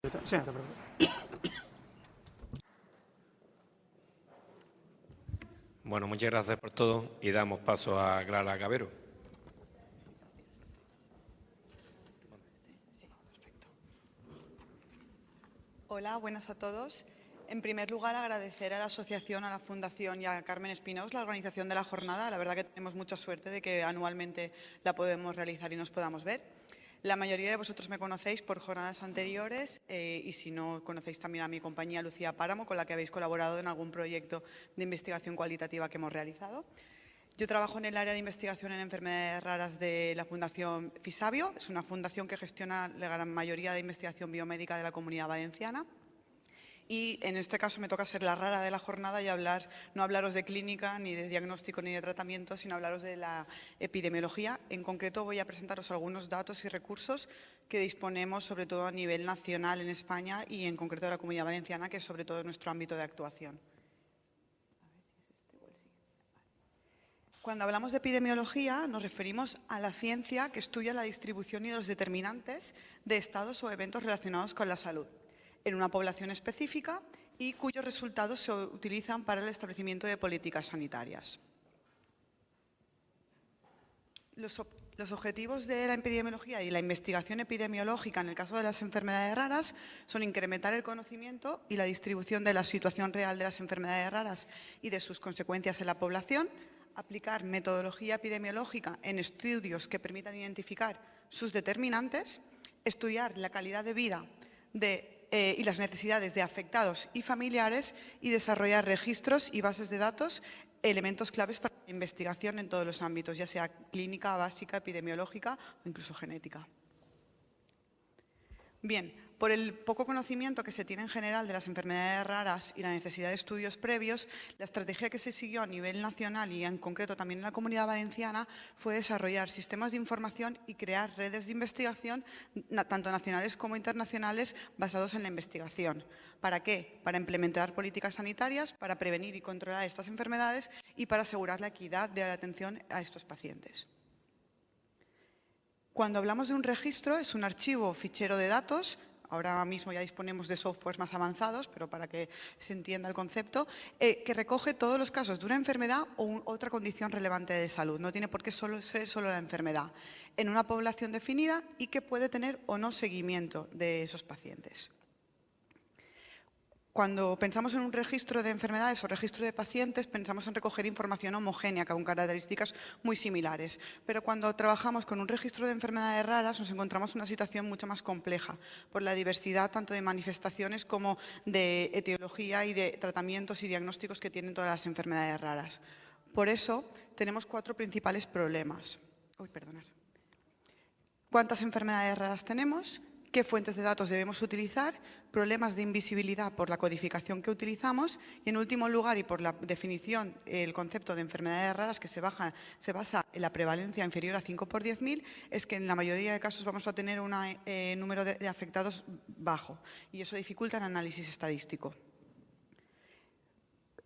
Sí, no te preocupes. Bueno, muchas gracias por todo y damos paso a Clara Cabero. Hola, buenas a todos. En primer lugar, agradecer a la asociación, a la Fundación y a Carmen Espinós la organización de la jornada. La verdad que tenemos mucha suerte de que anualmente la podemos realizar y nos podamos ver. La mayoría de vosotros me conocéis por jornadas anteriores y si no, conocéis también a mi compañía Lucía Páramo, con la que habéis colaborado en algún proyecto de investigación cualitativa que hemos realizado. Yo trabajo en el área de investigación en enfermedades raras de la Fundación Fisabio. Es una fundación que gestiona la gran mayoría de investigación biomédica de la Comunidad Valenciana. Y en este caso me toca ser la rara de la jornada y no hablaros de clínica, ni de diagnóstico, ni de tratamiento, sino hablaros de la epidemiología. En concreto voy a presentaros algunos datos y recursos que disponemos, sobre todo a nivel nacional en España y en concreto de la Comunidad Valenciana, que es sobre todo nuestro ámbito de actuación. Cuando hablamos de epidemiología nos referimos a la ciencia que estudia la distribución y los determinantes de estados o eventos relacionados con la salud en una población específica y cuyos resultados se utilizan para el establecimiento de políticas sanitarias. Los objetivos de la epidemiología y la investigación epidemiológica en el caso de las enfermedades raras son incrementar el conocimiento y la distribución de la situación real de las enfermedades raras y de sus consecuencias en la población, aplicar metodología epidemiológica en estudios que permitan identificar sus determinantes, estudiar la calidad de vida y las necesidades de afectados y familiares y desarrollar registros y bases de datos, elementos claves para la investigación en todos los ámbitos, ya sea clínica, básica, epidemiológica o incluso genética. Bien, por el poco conocimiento que se tiene en general de las enfermedades raras y la necesidad de estudios previos, la estrategia que se siguió a nivel nacional y en concreto también en la Comunidad Valenciana fue desarrollar sistemas de información y crear redes de investigación, tanto nacionales como internacionales, basados en la investigación. ¿Para qué? Para implementar políticas sanitarias, para prevenir y controlar estas enfermedades y para asegurar la equidad de la atención a estos pacientes. Cuando hablamos de un registro, es un archivo o fichero de datos. Ahora mismo ya disponemos de softwares más avanzados, pero para que se entienda el concepto, que recoge todos los casos de una enfermedad o otra condición relevante de salud. No tiene por qué ser solo la enfermedad. En una población definida y que puede tener o no seguimiento de esos pacientes. Cuando pensamos en un registro de enfermedades o registro de pacientes, pensamos en recoger información homogénea con características muy similares. Pero cuando trabajamos con un registro de enfermedades raras, nos encontramos en una situación mucho más compleja por la diversidad tanto de manifestaciones como de etiología y de tratamientos y diagnósticos que tienen todas las enfermedades raras. Por eso, tenemos 4 principales problemas. ¿Cuántas enfermedades raras tenemos? ¿Qué fuentes de datos debemos utilizar? Problemas de invisibilidad por la codificación que utilizamos y, en último lugar, y por la definición, el concepto de enfermedades raras que se basa en la prevalencia inferior a 5 por 10.000, es que en la mayoría de casos vamos a tener un número de afectados bajo y eso dificulta el análisis estadístico.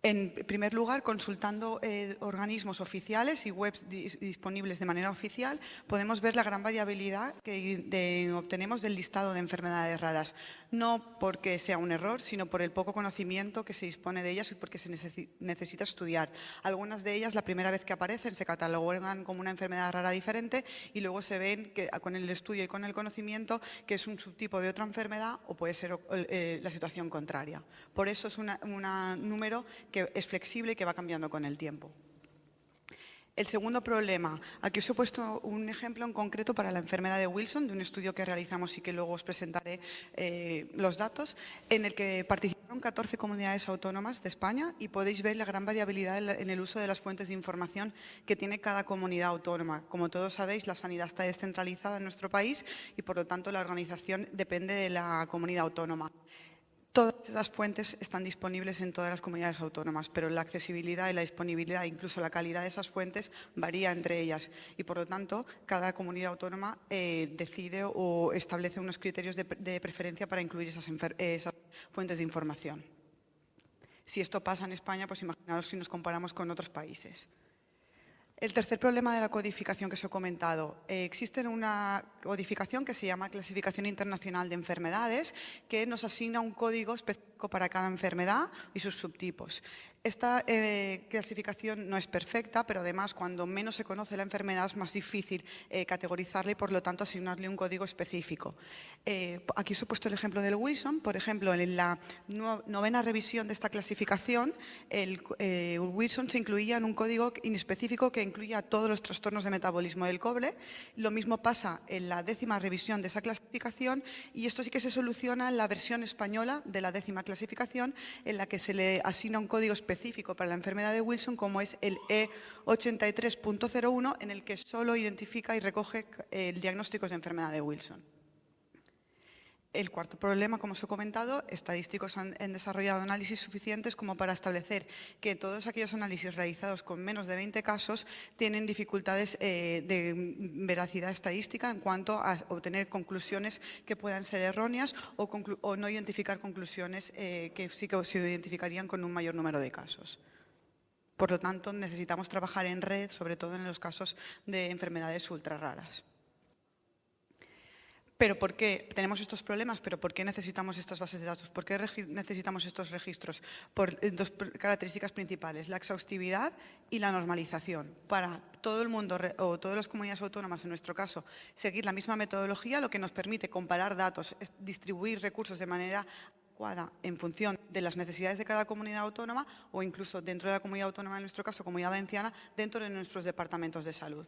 En primer lugar, consultando organismos oficiales y webs disponibles de manera oficial, podemos ver la gran variabilidad que obtenemos del listado de enfermedades raras. No porque sea un error, sino por el poco conocimiento que se dispone de ellas y porque se necesita estudiar. Algunas de ellas, la primera vez que aparecen, se catalogan como una enfermedad rara diferente y luego se ven que, con el estudio y con el conocimiento, que es un subtipo de otra enfermedad o puede ser la situación contraria. Por eso es un número que es flexible y que va cambiando con el tiempo. El segundo problema, aquí os he puesto un ejemplo en concreto para la enfermedad de Wilson, de un estudio que realizamos y que luego os presentaré los datos, en el que participaron 14 comunidades autónomas de España y podéis ver la gran variabilidad en el uso de las fuentes de información que tiene cada comunidad autónoma. Como todos sabéis, la sanidad está descentralizada en nuestro país y, por lo tanto, la organización depende de la comunidad autónoma. Todas esas fuentes están disponibles en todas las comunidades autónomas, pero la accesibilidad y la disponibilidad, incluso la calidad de esas fuentes, varía entre ellas y, por lo tanto, cada comunidad autónoma decide o establece unos criterios de preferencia para incluir esas fuentes de información. Si esto pasa en España, pues imaginaos si nos comparamos con otros países. El tercer problema de la codificación que os he comentado. Existe una codificación que se llama Clasificación Internacional de Enfermedades, que nos asigna un código específico para cada enfermedad y sus subtipos. Esta clasificación no es perfecta, pero además cuando menos se conoce la enfermedad es más difícil categorizarla y por lo tanto asignarle un código específico. Aquí os he puesto el ejemplo del Wilson. Por ejemplo, en la novena revisión de esta clasificación, el Wilson se incluía en un código inespecífico que incluía todos los trastornos de metabolismo del cobre. Lo mismo pasa en la 10ª revisión de esa clasificación y esto sí que se soluciona en la versión española de la 10ª clasificación, en la que se le asigna un código específico para la enfermedad de Wilson, como es el E83.01, en el que solo identifica y recoge el diagnóstico de enfermedad de Wilson. El cuarto problema, como os he comentado, estadísticos han desarrollado análisis suficientes como para establecer que todos aquellos análisis realizados con menos de 20 casos tienen dificultades de veracidad estadística en cuanto a obtener conclusiones que puedan ser erróneas o no identificar conclusiones que sí que se identificarían con un mayor número de casos. Por lo tanto, necesitamos trabajar en red, sobre todo en los casos de enfermedades ultra raras. ¿Pero por qué tenemos estos problemas? ¿Pero por qué necesitamos estas bases de datos? ¿Por qué necesitamos estos registros? Por dos características principales, la exhaustividad y la normalización. Para todo el mundo o todas las comunidades autónomas, en nuestro caso, seguir la misma metodología, lo que nos permite comparar datos, distribuir recursos de manera adecuada en función de las necesidades de cada comunidad autónoma o incluso dentro de la comunidad autónoma, en nuestro caso, Comunidad Valenciana, dentro de nuestros departamentos de salud.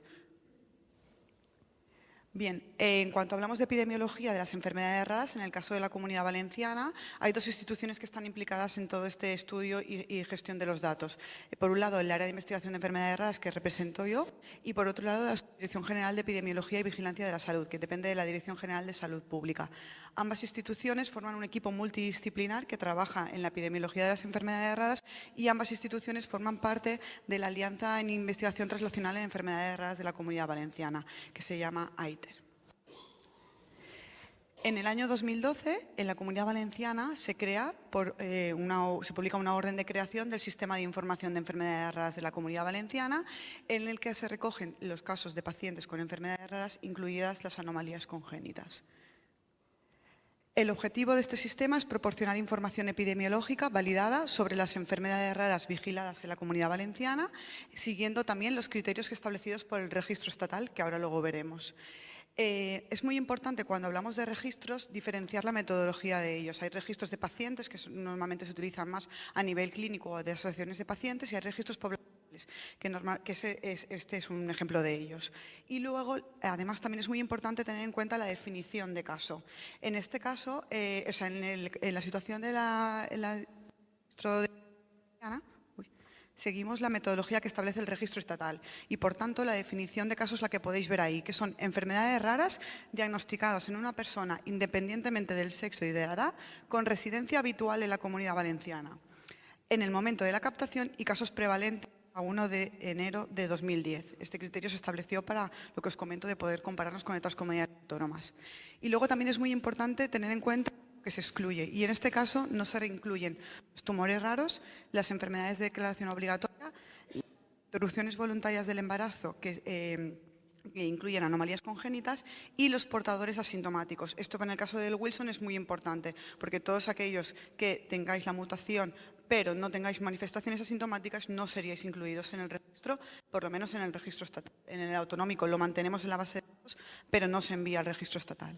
Bien, en cuanto hablamos de epidemiología de las enfermedades raras, en el caso de la Comunidad Valenciana, hay dos instituciones que están implicadas en todo este estudio y gestión de los datos. Por un lado, el área de investigación de enfermedades raras, que represento yo, y por otro lado, la Dirección General de Epidemiología y Vigilancia de la Salud, que depende de la Dirección General de Salud Pública. Ambas instituciones forman un equipo multidisciplinar que trabaja en la epidemiología de las enfermedades raras y ambas instituciones forman parte de la Alianza en Investigación Translacional en Enfermedades Raras de la Comunidad Valenciana, que se llama AITER. En el año 2012, en la Comunidad Valenciana, se publica una orden de creación del Sistema de Información de Enfermedades Raras de la Comunidad Valenciana, en el que se recogen los casos de pacientes con enfermedades raras, incluidas las anomalías congénitas. El objetivo de este sistema es proporcionar información epidemiológica validada sobre las enfermedades raras vigiladas en la Comunidad Valenciana, siguiendo también los criterios establecidos por el registro estatal, que ahora luego veremos. Es muy importante cuando hablamos de registros diferenciar la metodología de ellos. Hay registros de pacientes que normalmente se utilizan más a nivel clínico o de asociaciones de pacientes y hay registros poblacionales, este es un ejemplo de ellos. Y luego, además, también es muy importante tener en cuenta la definición de caso. En este caso, en la situación de la seguimos la metodología que establece el registro estatal y, por tanto, la definición de casos es la que podéis ver ahí, que son enfermedades raras diagnosticadas en una persona independientemente del sexo y de la edad, con residencia habitual en la Comunidad Valenciana, en el momento de la captación y casos prevalentes a 1 de enero de 2010. Este criterio se estableció para lo que os comento de poder compararnos con otras comunidades autónomas. Y luego también es muy importante tener en cuenta que se excluye, y en este caso no se reincluyen los tumores raros, las enfermedades de declaración obligatoria, interrupciones voluntarias del embarazo que incluyen anomalías congénitas y los portadores asintomáticos. Esto en el caso del Wilson es muy importante, porque todos aquellos que tengáis la mutación pero no tengáis manifestaciones asintomáticas no seríais incluidos en el registro, por lo menos en el registro estatal. En el autonómico lo mantenemos en la base de datos, pero no se envía al registro estatal.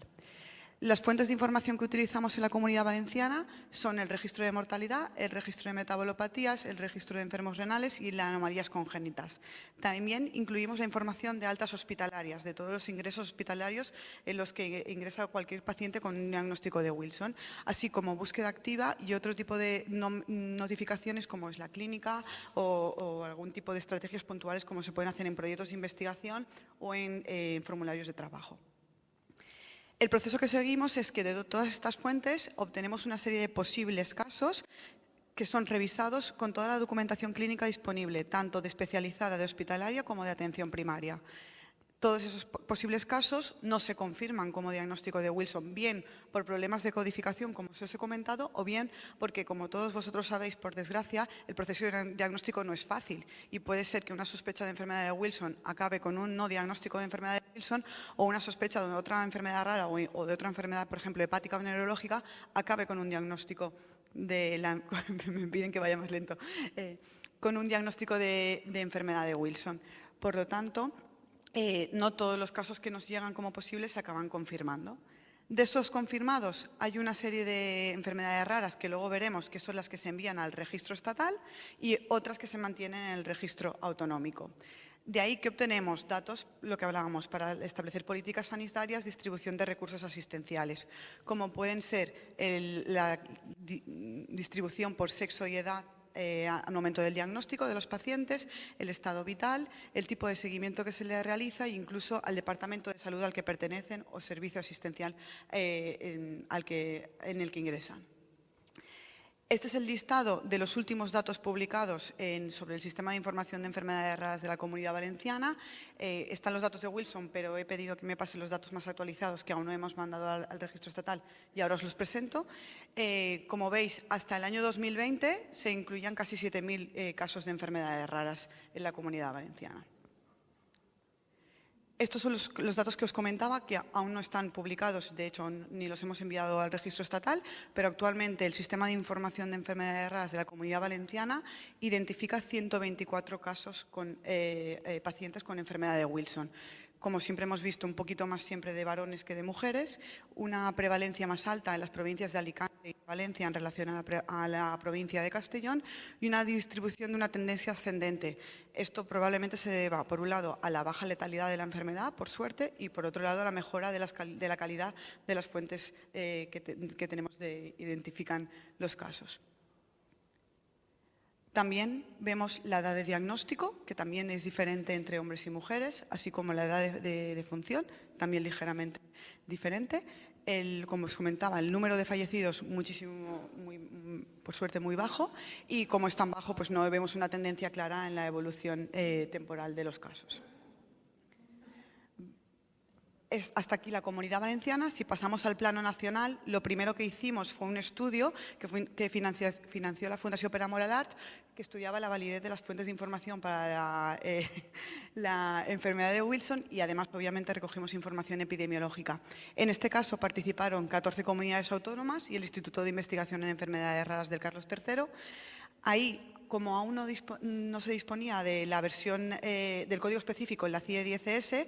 Las fuentes de información que utilizamos en la Comunidad Valenciana son el registro de mortalidad, el registro de metabolopatías, el registro de enfermos renales y las anomalías congénitas. También incluimos la información de altas hospitalarias, de todos los ingresos hospitalarios en los que ingresa cualquier paciente con un diagnóstico de Wilson, así como búsqueda activa y otro tipo de notificaciones como es la clínica o algún tipo de estrategias puntuales como se pueden hacer en proyectos de investigación o en formularios de trabajo. El proceso que seguimos es que de todas estas fuentes obtenemos una serie de posibles casos que son revisados con toda la documentación clínica disponible, tanto de especializada, de hospitalaria, como de atención primaria. Todos esos posibles casos no se confirman como diagnóstico de Wilson, bien por problemas de codificación, como os he comentado, o bien porque, como todos vosotros sabéis, por desgracia, el proceso de diagnóstico no es fácil y puede ser que una sospecha de enfermedad de Wilson acabe con un no diagnóstico de enfermedad de Wilson, o una sospecha de otra enfermedad rara o de otra enfermedad, por ejemplo, hepática o neurológica, acabe con un diagnóstico de la... me piden que vaya más lento. Con un diagnóstico de enfermedad de Wilson. Por lo tanto, no todos los casos que nos llegan como posibles se acaban confirmando. De esos confirmados hay una serie de enfermedades raras que luego veremos que son las que se envían al registro estatal y otras que se mantienen en el registro autonómico. De ahí que obtenemos datos, lo que hablábamos, para establecer políticas sanitarias, distribución de recursos asistenciales, como pueden ser la distribución por sexo y edad al momento del diagnóstico de los pacientes, el estado vital, el tipo de seguimiento que se les realiza e incluso al departamento de salud al que pertenecen o servicio asistencial en el que ingresan. Este es el listado de los últimos datos publicados sobre el Sistema de Información de Enfermedades Raras de la Comunidad Valenciana. Están los datos de Wilson, pero he pedido que me pasen los datos más actualizados que aún no hemos mandado al registro estatal y ahora os los presento. Como veis, hasta el año 2020 se incluían casi 7.000 casos de enfermedades raras en la Comunidad Valenciana. Estos son los datos que os comentaba, que aún no están publicados, de hecho ni los hemos enviado al registro estatal, pero actualmente el Sistema de Información de Enfermedades Raras de la Comunidad Valenciana identifica 124 casos con pacientes con enfermedad de Wilson. Como siempre hemos visto, un poquito más siempre de varones que de mujeres, una prevalencia más alta en las provincias de Alicante y Valencia en relación a la provincia de Castellón y una distribución de una tendencia ascendente. Esto probablemente se deba, por un lado, a la baja letalidad de la enfermedad, por suerte, y por otro lado, a la mejora de la calidad de las fuentes que tenemos identifican los casos. También vemos la edad de diagnóstico, que también es diferente entre hombres y mujeres, así como la edad de función, también ligeramente diferente. Como os comentaba, el número de fallecidos por suerte muy bajo, y como es tan bajo, pues no vemos una tendencia clara en la evolución temporal de los casos. Hasta aquí la Comunidad Valenciana. Si pasamos al plano nacional, lo primero que hicimos fue un estudio que financió la Fundació Per Amor a l'Art, que estudiaba la validez de las fuentes de información para la enfermedad de Wilson, y además obviamente recogimos información epidemiológica. En este caso participaron 14 comunidades autónomas y el Instituto de Investigación en Enfermedades Raras del Carlos III. Ahí, como aún no se disponía de la versión del código específico en la CIE 10ES,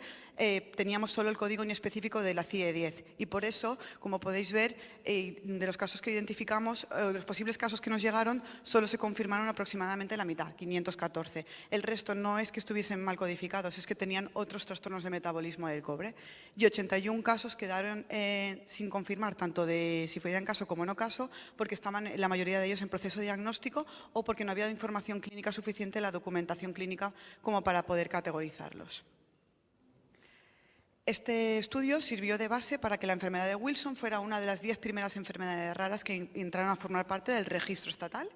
teníamos solo el código inespecífico de la CIE 10. Y por eso, como podéis ver, de los casos que identificamos, de los posibles casos que nos llegaron, solo se confirmaron aproximadamente la mitad, 514. El resto no es que estuviesen mal codificados, es que tenían otros trastornos de metabolismo del cobre. Y 81 casos quedaron sin confirmar, tanto de si fueran caso como no caso, porque estaban la mayoría de ellos en proceso diagnóstico o porque no había información clínica suficiente en la documentación clínica como para poder categorizarlos. Este estudio sirvió de base para que la enfermedad de Wilson fuera una de las 10 primeras enfermedades raras que entraron a formar parte del registro estatal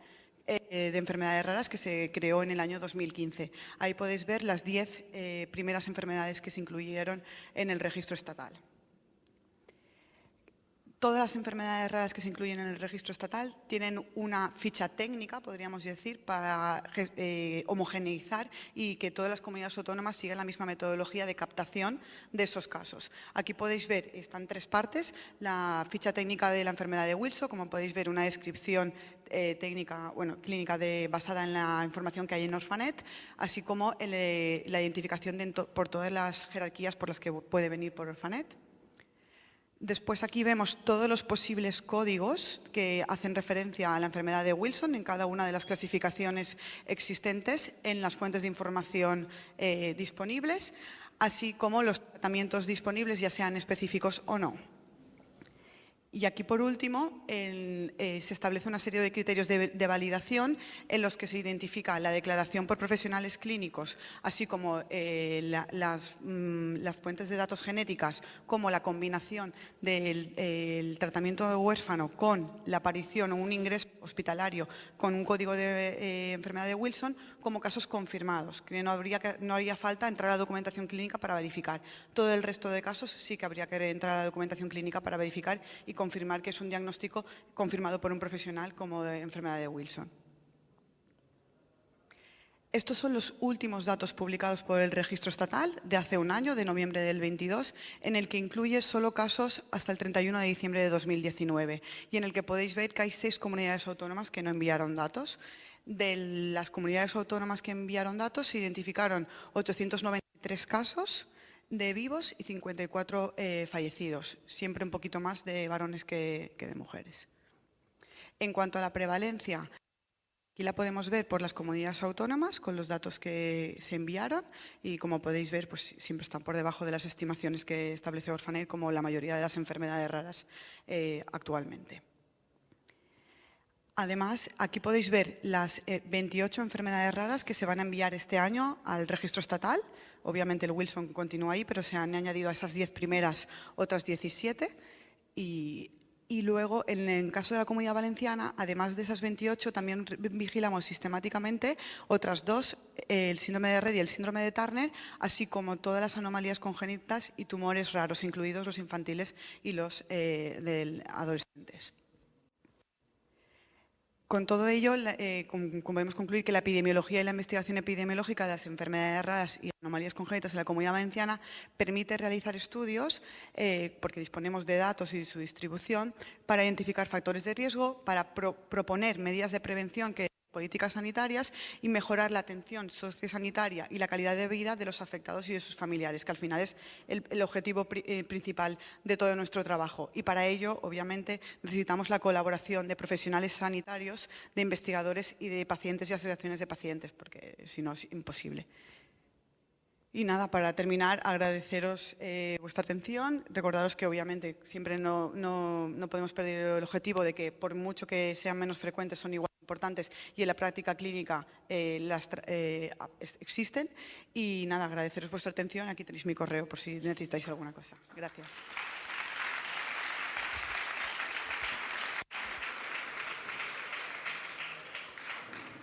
de enfermedades raras que se creó en el año 2015. Ahí podéis ver las 10 primeras enfermedades que se incluyeron en el registro estatal. Todas las enfermedades raras que se incluyen en el registro estatal tienen una ficha técnica, podríamos decir, para homogeneizar y que todas las comunidades autónomas sigan la misma metodología de captación de esos casos. Aquí podéis ver, están 3 partes, la ficha técnica de la enfermedad de Wilson, como podéis ver, una descripción clínica basada en la información que hay en Orphanet, así como la identificación por todas las jerarquías por las que puede venir por Orphanet. Después aquí vemos todos los posibles códigos que hacen referencia a la enfermedad de Wilson en cada una de las clasificaciones existentes en las fuentes de información disponibles, así como los tratamientos disponibles, ya sean específicos o no. Y aquí, por último, se establece una serie de criterios de validación en los que se identifica la declaración por profesionales clínicos, así como las fuentes de datos genéticas, como la combinación del tratamiento huérfano con la aparición o un ingreso hospitalario con un código de enfermedad de Wilson como casos confirmados, que no haría falta entrar a la documentación clínica para verificar. Todo el resto de casos sí que habría que entrar a la documentación clínica para verificar y confirmar que es un diagnóstico confirmado por un profesional como de enfermedad de Wilson. Estos son los últimos datos publicados por el Registro Estatal de hace un año, de noviembre del 22, en el que incluye solo casos hasta el 31 de diciembre de 2019 y en el que podéis ver que hay 6 comunidades autónomas que no enviaron datos. De las comunidades autónomas que enviaron datos se identificaron 893 casos de vivos y 54 fallecidos, siempre un poquito más de varones que de mujeres. En cuanto a la prevalencia, aquí la podemos ver por las comunidades autónomas con los datos que se enviaron y, como podéis ver, pues siempre están por debajo de las estimaciones que establece Orfanet, como la mayoría de las enfermedades raras actualmente. Además, aquí podéis ver las 28 enfermedades raras que se van a enviar este año al registro estatal. Obviamente el Wilson continúa ahí, pero se han añadido a esas 10 primeras otras 17 y luego, en el caso de la Comunidad Valenciana, además de esas 28, también vigilamos sistemáticamente otras 2, el síndrome de Rett y el síndrome de Turner, así como todas las anomalías congénitas y tumores raros, incluidos los infantiles y los adolescentes. Con todo ello, podemos concluir que la epidemiología y la investigación epidemiológica de las enfermedades raras y anomalías congénitas en la Comunidad Valenciana permite realizar estudios, porque disponemos de datos y de su distribución, para identificar factores de riesgo, para proponer medidas de prevención políticas sanitarias y mejorar la atención sociosanitaria y la calidad de vida de los afectados y de sus familiares, que al final es el objetivo principal de todo nuestro trabajo. Y para ello, obviamente, necesitamos la colaboración de profesionales sanitarios, de investigadores y de pacientes y asociaciones de pacientes, porque si no es imposible. Y nada, para terminar, agradeceros vuestra atención, recordaros que obviamente siempre no podemos perder el objetivo de que por mucho que sean menos frecuentes son igual importantes y en la práctica clínica existen. Y nada, agradeceros vuestra atención, aquí tenéis mi correo por si necesitáis alguna cosa. Gracias.